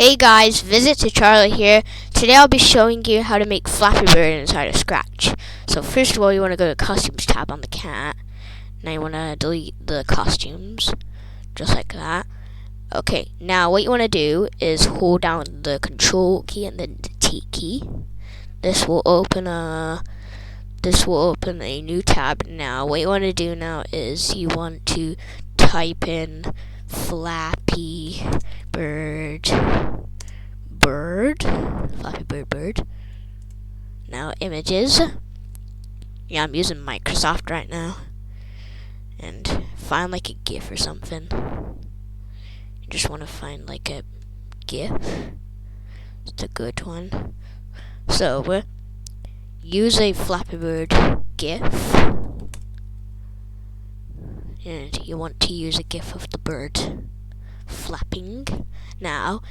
Hey guys, Visit to Charlie here. Today I'll be showing you how to make Flappy Bird inside of Scratch. So first of all, you want to go to Costumes tab on the cat. Now you want to delete the costumes, just like that. Okay, now what you want to do is hold down the Control key and then the T key. This will open a new tab. Now what you want to do now is you want to type in Flappy Bird. Now images. Yeah, I'm using Microsoft right now. And find like a GIF or something. You just want to find like a GIF. It's a good one. So use a Flappy Bird GIF. And you want to use a GIF of the bird flapping. Now,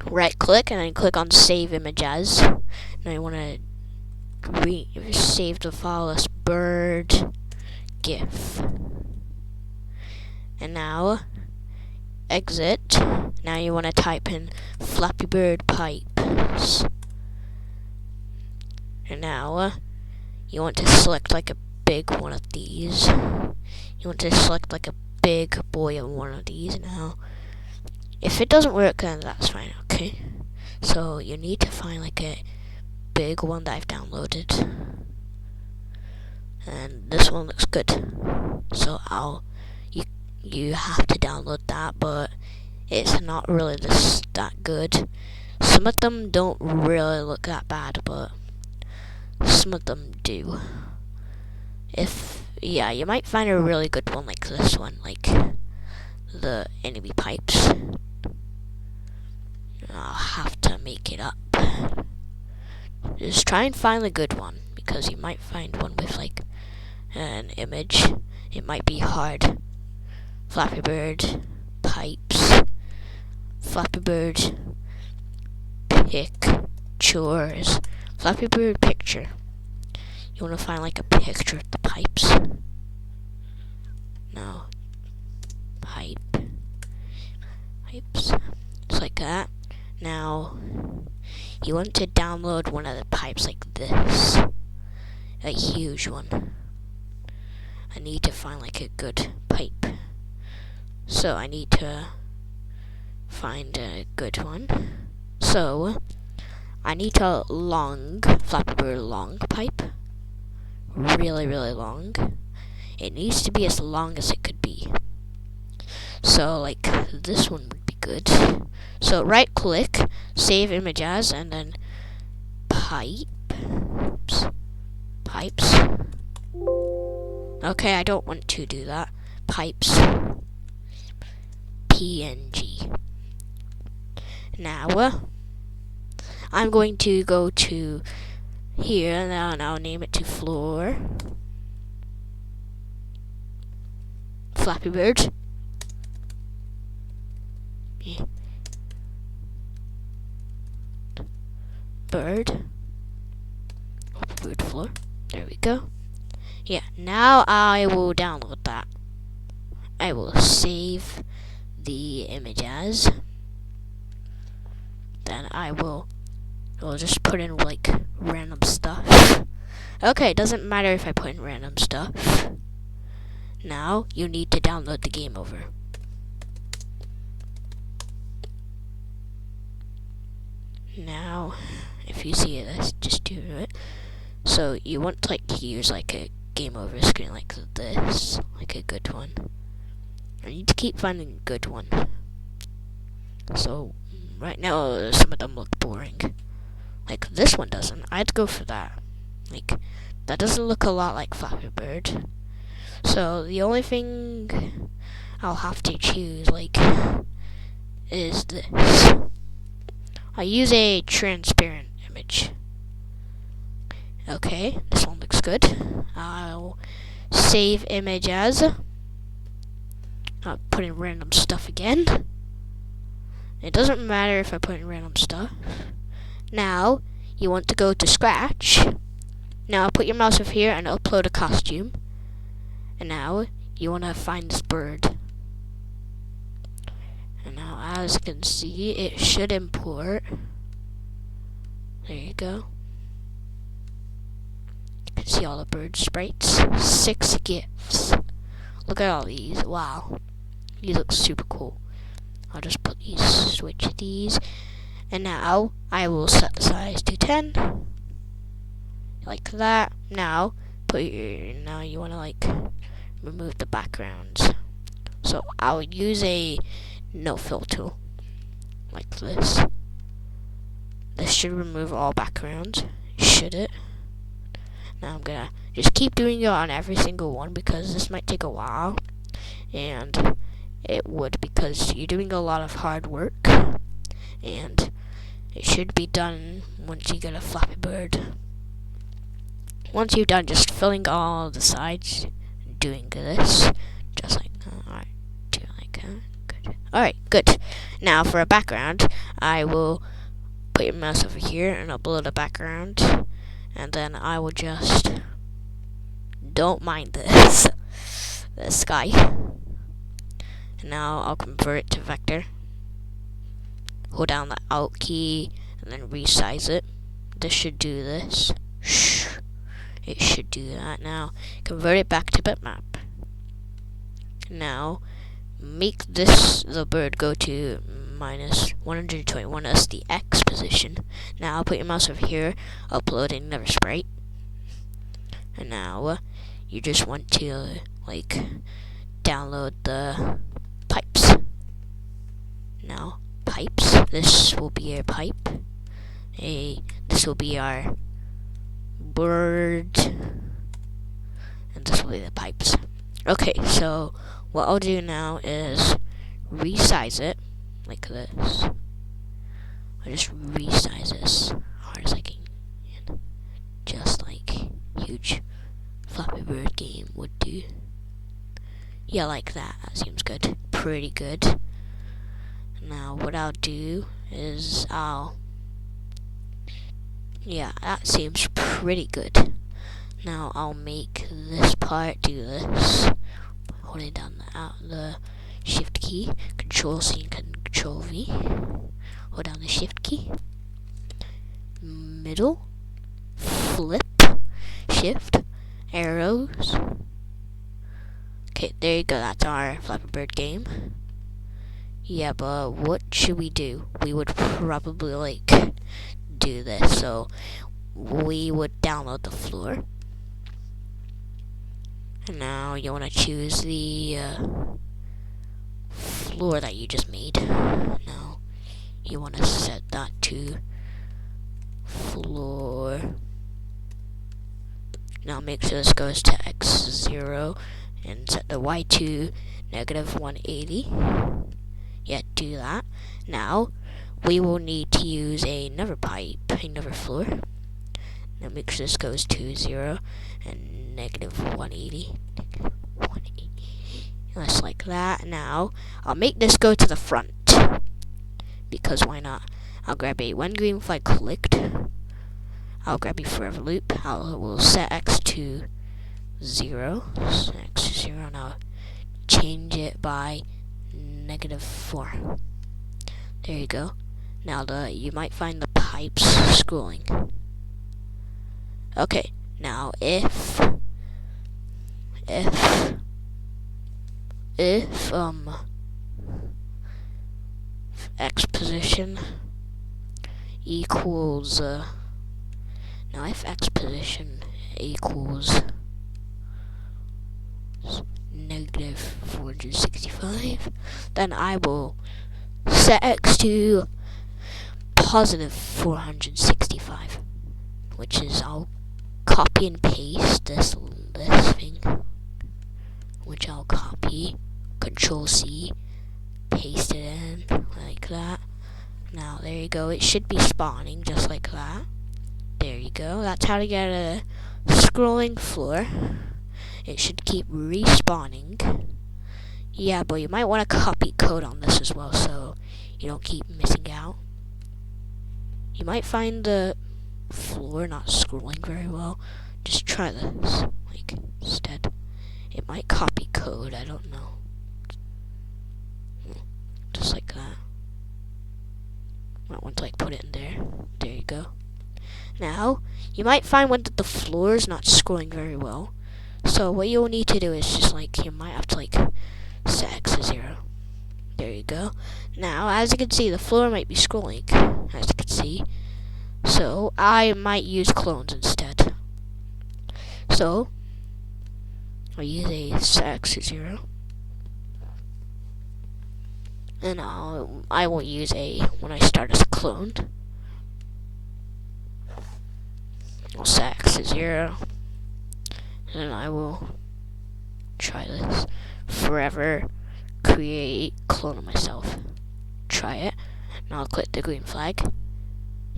right click and then click on Save Image As. Now you want to save the file as bird GIF. And now, exit. Now you want to type in Flappy Bird pipes. And now, you want to select like a big one of these. You want to select like a big boy of one of these now. If it doesn't work, then that's fine, okay? So you need to find like a big one that I've downloaded. And this one looks good. So you have to download that, but it's not really that good. Some of them don't really look that bad, but some of them do. Yeah, you might find a really good one like this one, like the enemy pipes. I'll have to make it up. Just try and find a good one, because you might find one with like an image. It might be hard. Flappy Bird pipes. Flappy Bird pictures. Flappy Bird picture. You want to find like a picture of the pipes. No. Pipes. Just like that. Now, you want to download one of the pipes like this. A huge one. I need to find like a good pipe. So I need to find a good one. So, I need a long, Flappy Bird long pipe. Really, really long. It needs to be as long as it could be. So, like, this one would be good. So, right click, save image as, and then pipes. Okay, I don't want to do that. Pipes. PNG. Now, I'm going to go to here, and I'll name it to floor. Flappy Bird. Bird floor. There we go. Yeah, now I will download that. I will save the image as. Then I'll just put in like random stuff. Okay, it doesn't matter if I put in random stuff. Now you need to download the game over. Now, if you see this, just do it. So you want to like use like a game over screen like this, like a good one. I need to keep finding a good one. So right now some of them look boring. Like this one doesn't. I'd go for that. Like that doesn't look a lot like Flappy Bird. So the only thing I'll have to choose like is this. I use a transparent image. Okay, this one looks good. I'll save image as. I'll put in random stuff again. It doesn't matter if I put in random stuff. Now, you want to go to Scratch. Now, put your mouse over here and upload a costume. And now, you want to find this bird. And now, as you can see, it should import. There you go. You can see all the bird sprites. 6 GIFs. Look at all these. Wow. These look super cool. I'll just put these, switch these. And now, I will set the size to 10. Like that. Now, now you want to like remove the backgrounds. So I'll use a no fill tool. Like this. This should remove all backgrounds. Should it? Now I'm gonna just keep doing it on every single one because this might take a while. And it would because you're doing a lot of hard work. And it should be done once you get a Flappy Bird. Once you're done just filling all the sides, doing this, just like that. Alright, do it like that. Good. Alright, good. Now for a background, I will put your mouse over here and upload a background. And then I will just, don't mind this, the sky. And now I'll convert it to vector. Hold down the Alt key and then resize it. This should do this. Shh. It should do that. Now convert it back to bitmap. Now make this the bird go to minus 121 as the X position. Now put your mouse over here, upload another sprite. And now you just want to like download the pipes. Now pipes. This will be your pipe. This will be our bird, and this will be the pipes. Okay, so what I'll do now is resize it like this. I'll just resize this hard as I can, just like huge Flappy Bird game would do. Yeah, like that. That seems good. Pretty good. Now what I'll do is yeah, that seems pretty good. Now I'll make this part do this. Holding down the shift key, Control C and Control V. Hold down the shift key. Middle, flip, shift, arrows. Okay, there you go. That's our Flappy Bird game. Yeah, but what should we do? We would probably like do this. So we would download the floor. And now you want to choose the floor that you just made. Now you want to set that to floor. Now make sure this goes to x0 and set the y to -180. Yeah, do that. Now we will need to use another pipe, another floor. Now make sure this goes to 0 and -180. Just like that. Now I'll make this go to the front because why not? I'll grab a when green flag clicked. I'll grab a forever loop. We'll set x to 0. So x to 0. Now change it by -4. There you go. Now you might find the pipes scrolling. Okay, now if x position equals now if x position equals -465, then I will set x to +465, which is I'll copy and paste this thing, which I'll copy, Control C, paste it in like that. Now there you go. It should be spawning just like that. There you go. That's how to get a scrolling floor. It should keep respawning. Yeah, but you might want to copy code on this as well so you don't keep missing out. You might find the floor not scrolling very well. Just try this, like, instead. It might copy code, I don't know. Just like like that. Might want to like put it in there. There you go. Now, you might find one that the floor is not scrolling very well. So what you'll need to do is just like, you might have to like set X to 0. There you go. Now, as you can see, the floor might be scrolling, as you can see. So, I might use clones instead. So, I'll use a set X to 0. And I will use a, when I start as a clone, I'll set X to 0. And I will try this. Forever create clone of myself. Try it. Now I'll click the green flag.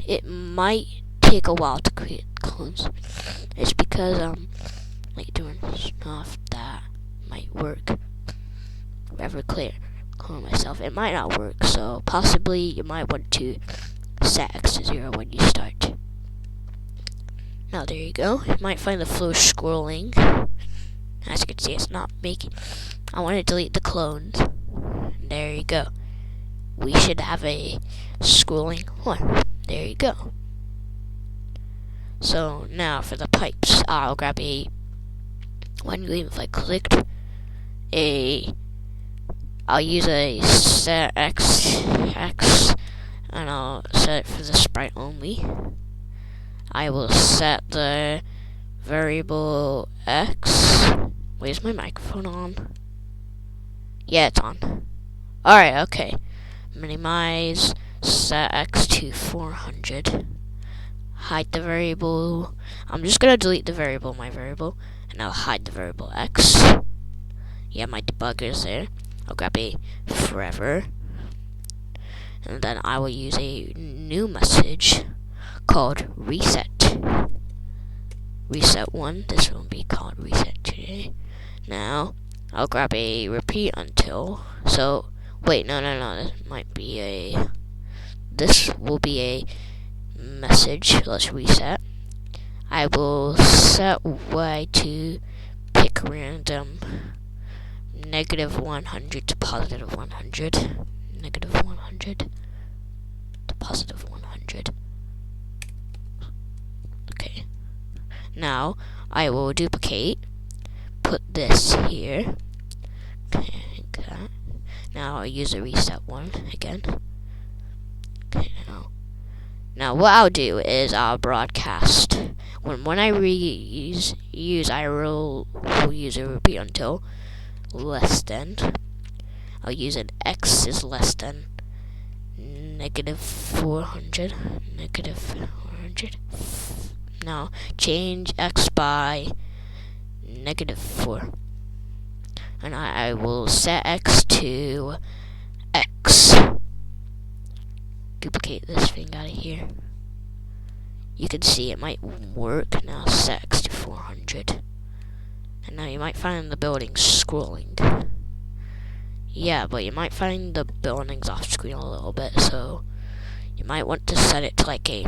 It might take a while to create clones. It's because like doing stuff that might work. Forever clear clone of myself. It might not work, so possibly you might want to set X to 0 when you start. Now there you go. You might find the flow scrolling. As you can see, it's not making. I want to delete the clones. There you go. We should have a scrolling one. There you go. So now for the pipes, I'll grab a one green if I clicked I'll use a set X and I'll set it for the sprite only. I will set the variable X. Wait, is my microphone on? Yeah, it's on. Alright, okay. Minimize, set X to 400. Hide the variable. I'm just gonna delete the variable, my variable, and I'll hide the variable X. Yeah, my debugger's there. I'll grab a forever. And then I will use a new message called reset. Reset 1. This will be called reset 2. Now, I'll grab a repeat until. So, wait, no. This might be a. This will be a message. Let's reset. I will set Y to pick random -100 to +100. -100 to +100. Okay. Now, I will duplicate, put this here, okay, like that. Now I'll use a reset 1 again. Okay, now what I'll do is I'll broadcast. When I I will use a repeat until less than. I'll use an X is less than -400. -400. Now change X by -4. And I will set X to X. Duplicate this thing out of here. You can see it might work. Now set X to 400. And now you might find the building scrolling. Yeah, but you might find the buildings off screen a little bit, so you might want to set it to like a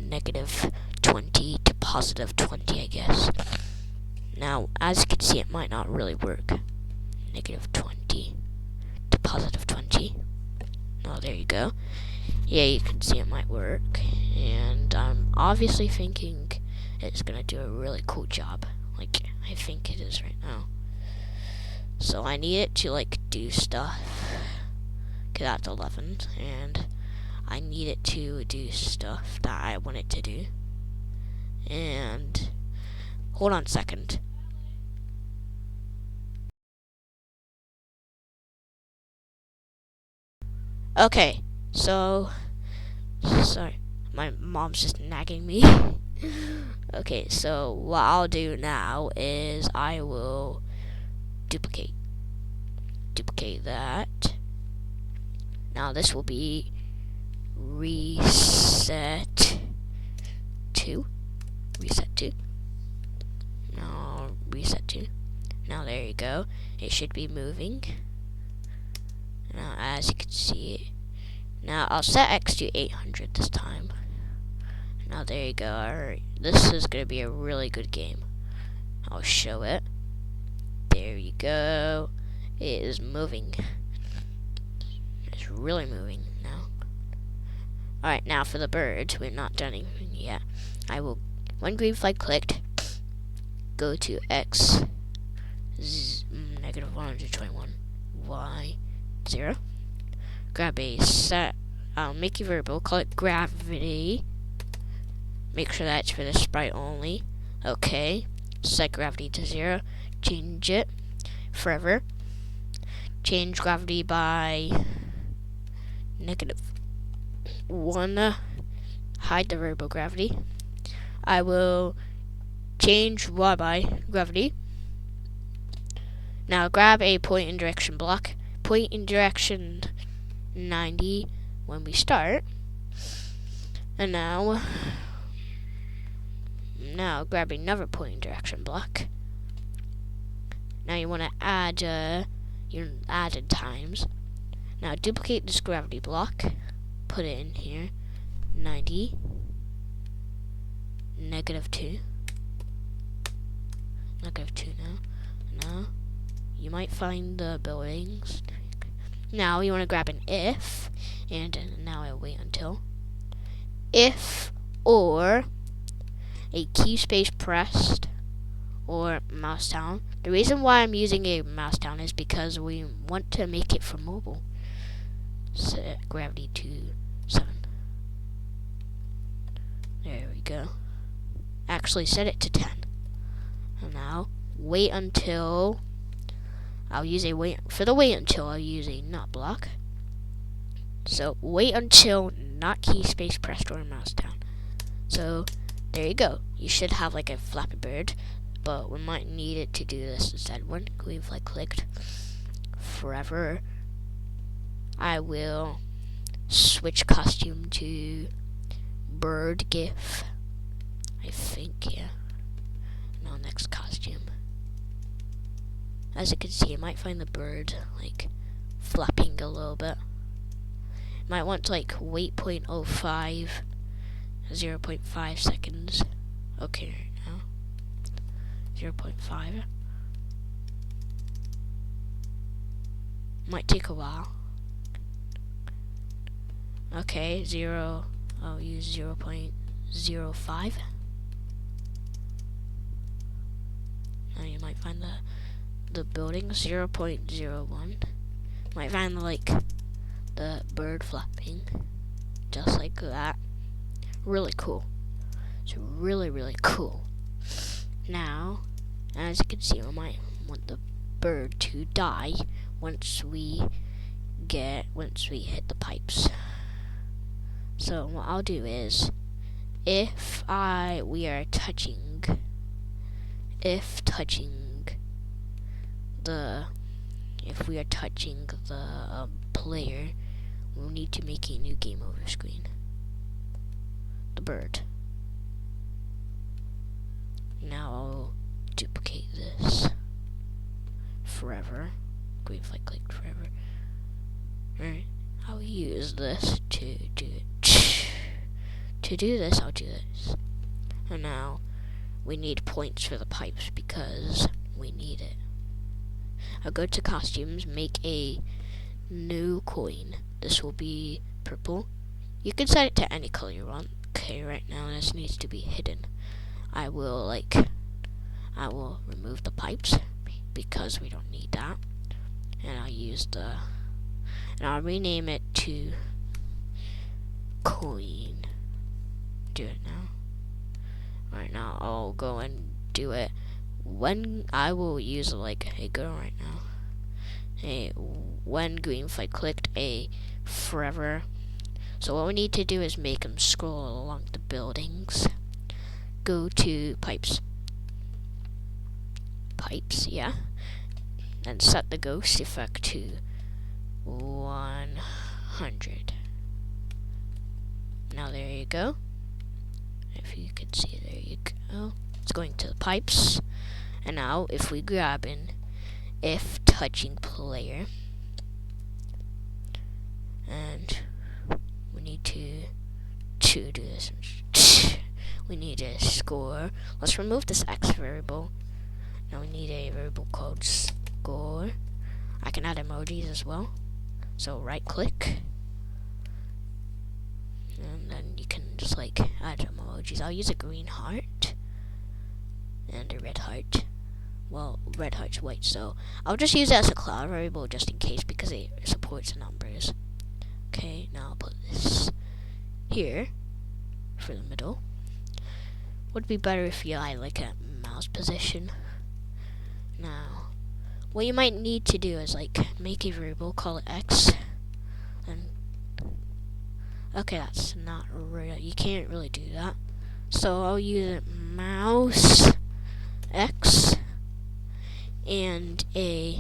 -20 to +20, I guess. Now, as you can see, it might not really work. -20 to +20. Oh, there you go. Yeah, you can see it might work. And I'm obviously thinking it's gonna do a really cool job. Like, I think it is right now. So I need it to like do stuff. Okay, that's 11. And I need it to do stuff that I want it to do. And hold on a second. Okay, so sorry, my mom's just nagging me. Okay, so what I'll do now is I will duplicate that. Now this will be reset 2. Now reset 2. Now there you go. It should be moving. Now as you can see, now I'll set X to 800 this time. Now there you go. Alright, this is gonna be a really good game. I'll show it. There you go. It is moving. It's It's really moving now. Alright, now for the birds. We're not done anything yet. I will, when green flag clicked, go to X, negative 121, Y, 0. Grab a set, make a variable, call it gravity. Make sure that's for the sprite only. Okay. Set gravity to 0. Change it forever. Change gravity by negative 1. Hide the variable gravity. I will change y by gravity. Now grab a point and direction block. Point in direction 90 when we start. And now grab another point and direction block. Now you want to add your added times. Now duplicate this gravity block. Put it in here. 90. Negative 2. Negative 2 now. Now you might find the buildings. Now you want to grab an if, and now I'll wait until if or a key space pressed or mouse down. The reason why I'm using a mouse down is because we want to make it for mobile. Set gravity to 7. There we go. Actually set it to 10. And now wait until I'll use a wait for the wait until I'll use a not block. So wait until not key space pressed or mouse down. So there you go. You should have like a Flappy Bird, but we might need it to do this instead. When green flag clicked forever, I will switch costume to bird GIF. I think, yeah. Now next costume. As you can see, you might find the bird like flapping a little bit. Might want to like wait 0.05, 0.5 seconds. Okay, right now 0.5. Might take a while. Okay, I'll use 0.05. Now you might find the building 0.01. Might find like the bird flapping, just like that. Really cool. It's really, really cool. Now, as you can see, we might want the bird to die once we hit the pipes. So what I'll do is, if we are touching the player, we'll need to make a new game over screen. The bird. Now I'll duplicate this forever. Green flag clicked forever. Alright, I'll use this to do it. To do this, I'll do this. And now we need points for the pipes because we need it. I'll go to costumes, make a new coin. This will be purple. You can set it to any color you want. Okay, right now this needs to be hidden. I will remove the pipes because we don't need that. And I'll rename it to coin. Do it now. Right now I'll go and do it when I will use like a go right now. When green flag clicked a forever. So what we need to do is make them scroll along the buildings. Go to pipes. Pipes, yeah. And set the ghost effect to 100. Now there you go. If you can see, there you go. It's going to the pipes. And now if we grab an if touching player, and we need to do this. We need a score. Let's remove this X variable. Now we need a variable called score. I can add emojis as well. So right click, and then you can just like add some emojis. I'll use a green heart and a red heart. Well, red heart's white, so I'll just use it as a cloud variable just in case because it supports numbers. Okay, now I'll put this here for the middle. Would be better if you had like a mouse position. Now, what you might need to do is like make a variable, call it x, and okay, that's not real. You can't really do that. So I'll use mouse x and a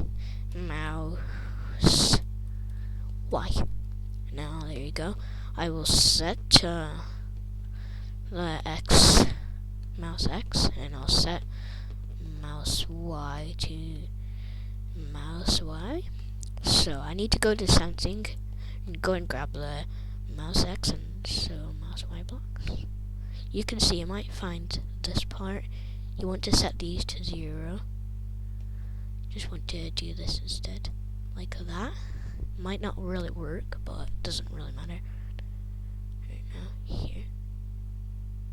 mouse y. Now there you go. I will set the x, mouse x, and I'll set mouse y to mouse y. So I need to go to sensing and go and grab the mouse x and so mouse y blocks. You can see you might find this part. You want to set these to 0. Just want to do this instead, like that. Might not really work, but it doesn't really matter. Right now, here,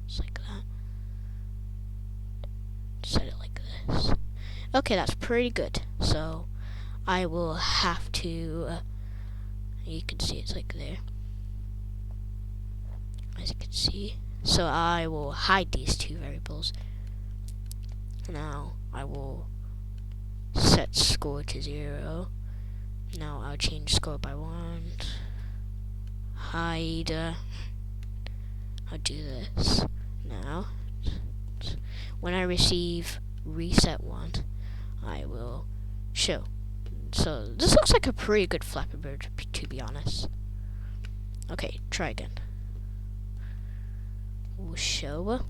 just like that. Set it like this. Okay, that's pretty good. So I will have to. You can see it's like there, as you can see. So I will hide these two variables. Now I will set score to 0. Now I'll change score by 1. Hide. I'll do this. Now, when I receive reset 1, I will show. So this looks like a pretty good Flappy Bird, to be honest. Okay, try again. We'll show.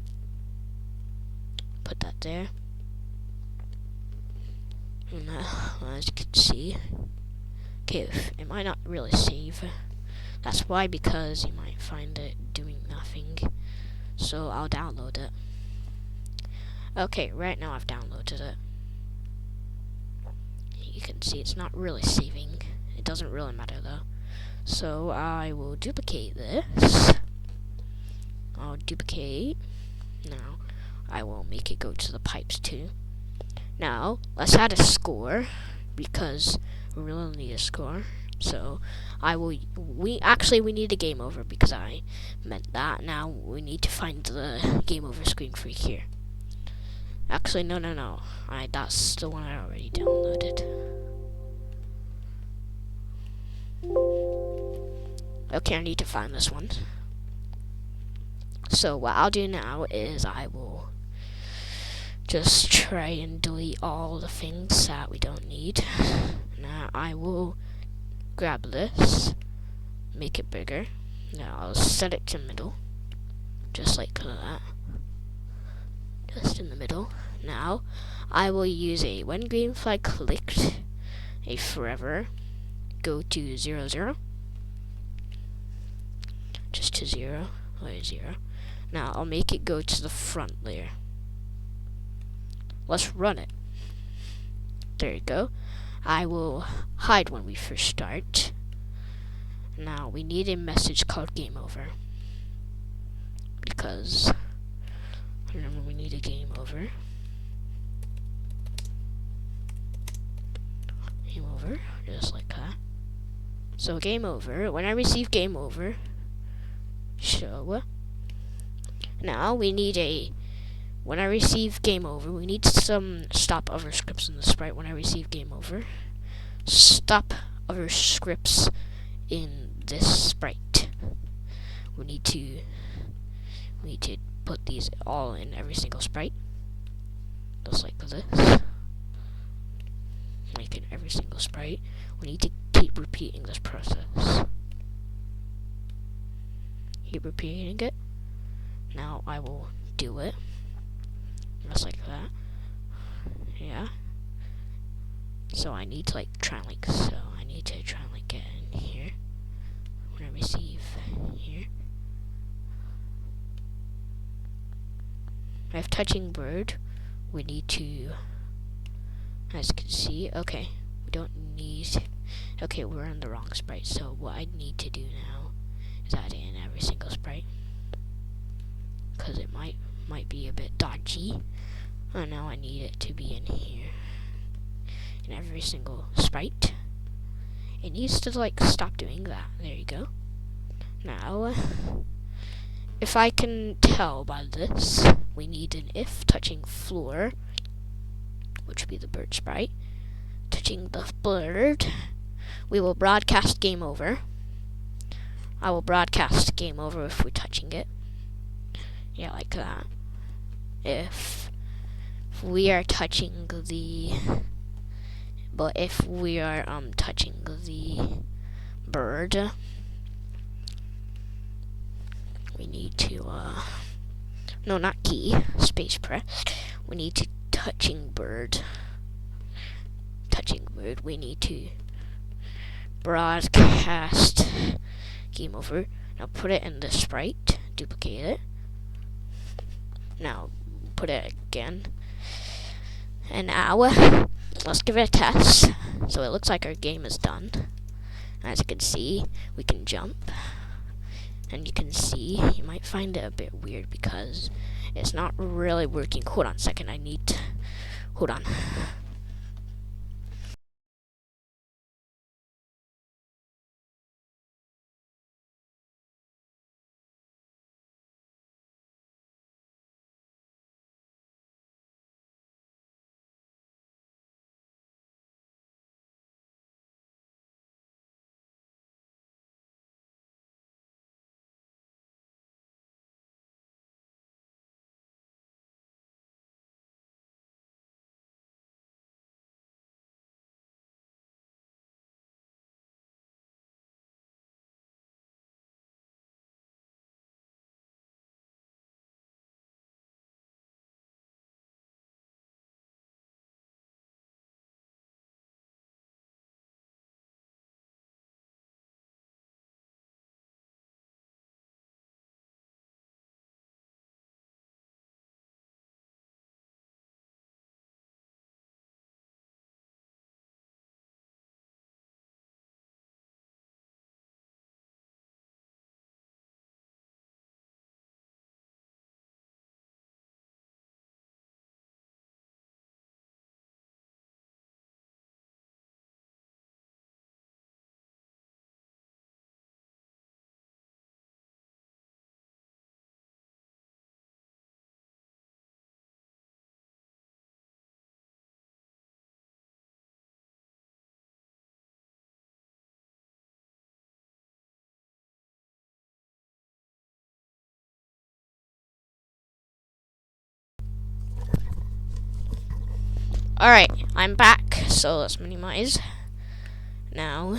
Put that there. And as you can see, okay, it might not really save. That's why, because you might find it doing nothing. So I'll download it. Okay, right now I've downloaded it. You can see it's not really saving. It doesn't really matter though. So I will duplicate this. I'll duplicate. Now I will make it go to the pipes too. Now let's add a score because we really need a score. So I will. We need a game over because I meant that. Now we need to find the game over screen for here. Actually, no. That's the one I already downloaded. Okay, I need to find this one. So what I'll do now is I will just try and delete all the things that we don't need. Now I will grab this, make it bigger. Now I'll set it to middle, just like that. Just in the middle. Now I will use a when green flag clicked, a forever, go to 0, 0. Just to 0, or 0. Now I'll make it go to the front layer. Let's run it. There you go. I will hide when we first start. Now we need a message called game over. Because remember we need a game over. Game over, just like that. So game over, when I receive game over, show. Now we need a when I receive game over, we need some stop other scripts in the sprite. When I receive game over, stop other scripts in this sprite. We need to put these all in every single sprite. Just like this. Make it every single sprite. We need to keep repeating this process. Keep repeating it. Now I will do it. Just like that. Yeah. So I need to try and get in here. When I receive here. I have touching bird. We need to, as you can see, okay, we don't need Okay, we're on the wrong sprite, so what I need to do now is add in every single sprite, because it might be a bit dodgy. Oh, now I need it to be in here, in every single sprite. It needs to like stop doing that. There you go. Now, if I can tell by this, we need an if touching floor, which would be the bird sprite. Touching the bird, we will broadcast game over. I will broadcast game over if we're touching it. Yeah, like that. If we are touching the, but if we are touching the bird, we need to no, not key, space press. We need to touching bird, we need to broadcast game over. Now put it in the sprite, duplicate it. Now put it again. And now let's give it a test. So it looks like our game is done. As you can see, we can jump. And you can see, you might find it a bit weird because it's not really working. Hold on a second, hold on. Alright, I'm back, so let's minimize. Now,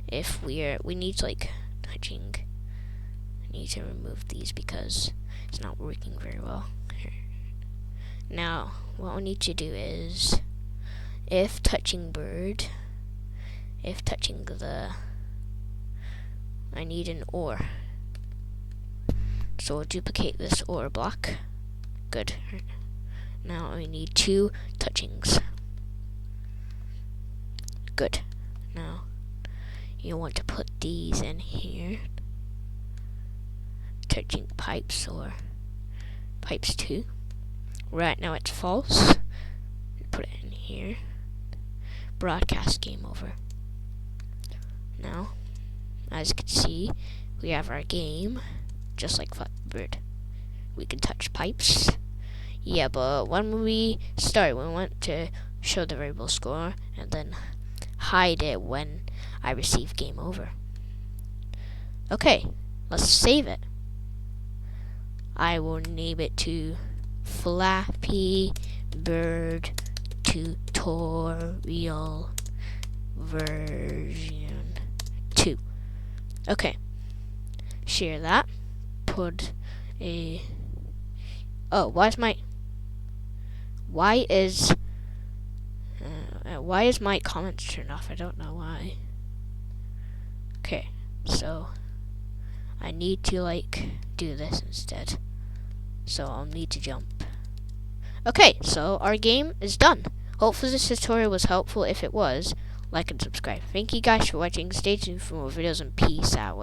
if we need to like touching, I need to remove these because it's not working very well. Now, what we need to do is, if touching bird, if touching I need an OR. So we'll duplicate this OR block. Good. Now we need 2 touchings. Good. Now you want to put these in here. Touching pipes or pipes 2. Right now it's false. Put it in here. Broadcast game over. Now, as you can see, we have our game, just like Flappy Bird. We can touch pipes. Yeah, but when we start, we want to show the variable score and then hide it when I receive game over. Okay, let's save it. I will name it to Flappy Bird Tutorial version 2. Okay, share that. Put a why is my comments turned off? I don't know why. Okay, so I need to like do this instead. So I'll need to jump. Okay, so our game is done. Hopefully this tutorial was helpful. If it was, like and subscribe. Thank you guys for watching. Stay tuned for more videos and peace out.